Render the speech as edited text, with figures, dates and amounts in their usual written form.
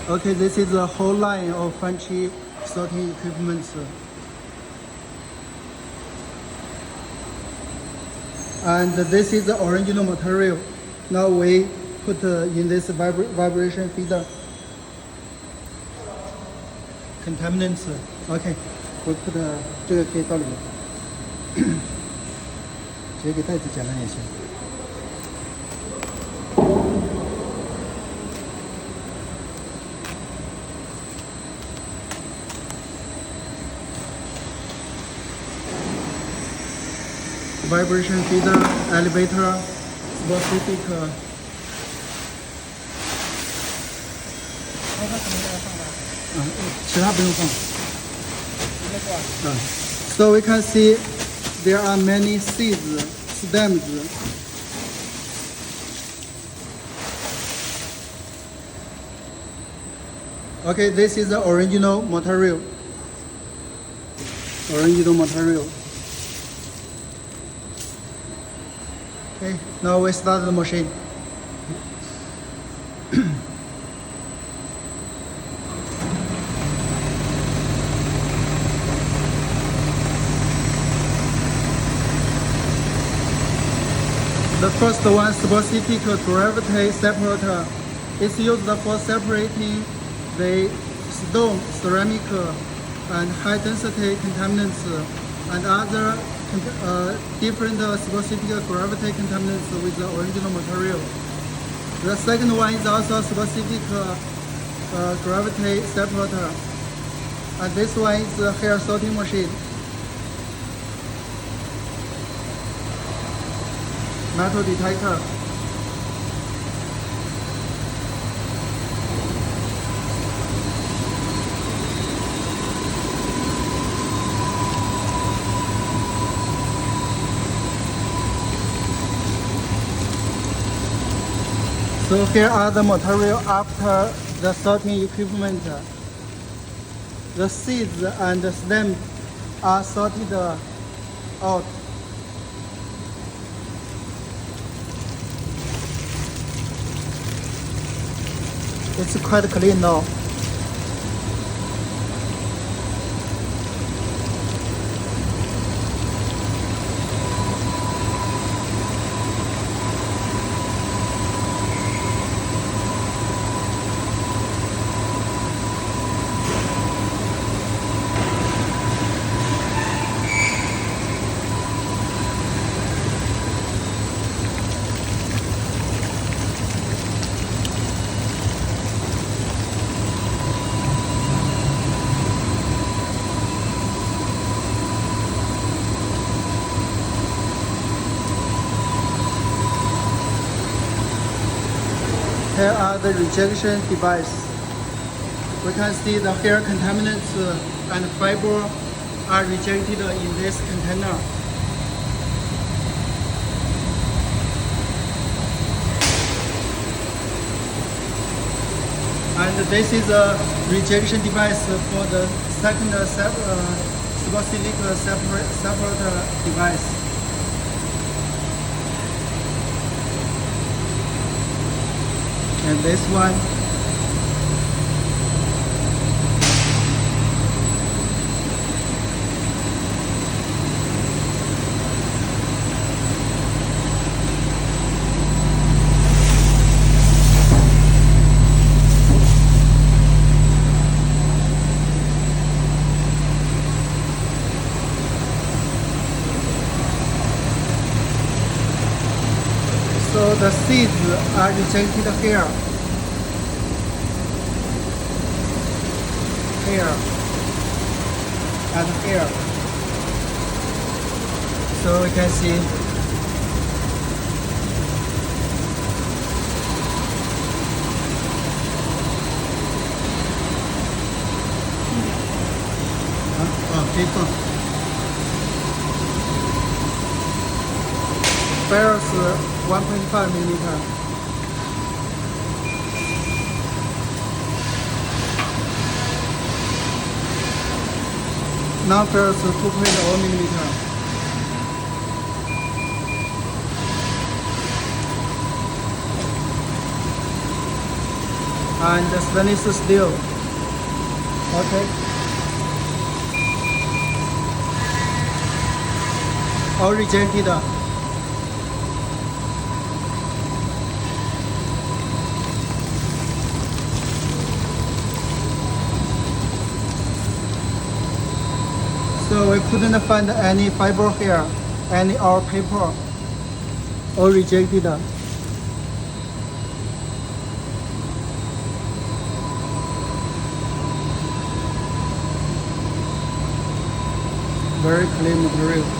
Okay, this is the whole line of Fanchi sorting equipment. And this is the original material. Now we put in this vibration feeder contaminants. Okay, we put 这个可以倒里面，直接给袋子夹上也行。Vibration feeder, elevator, specific. 其他不用放。So we can see there are many seeds, stems. Okay, this is the original material. Okay, now we start the machine. The first one, specific gravity separator, is used for separating the stone, ceramic, and high density contaminants and other different specific gravity contaminants with the original material. The second one is also specific gravity separator, and this one is the hair sorting machine. Metal detector. So here are the material after the sorting equipment. The seeds and the stems are sorted out. It's quite clean now. Here are the rejection device. We can see the hair contaminants and fiber are rejected in this container. And this is a rejection device for the second specific separator device. And this one, so the seeds are rejected here. Here and here, so we can see ferrous 1.5 millimeter. Non-ferrous 2.0 millimeter. and stainless steel. Okay. All rejected. So we couldn't find any fiber here, any our paper. All rejected. Very clean material.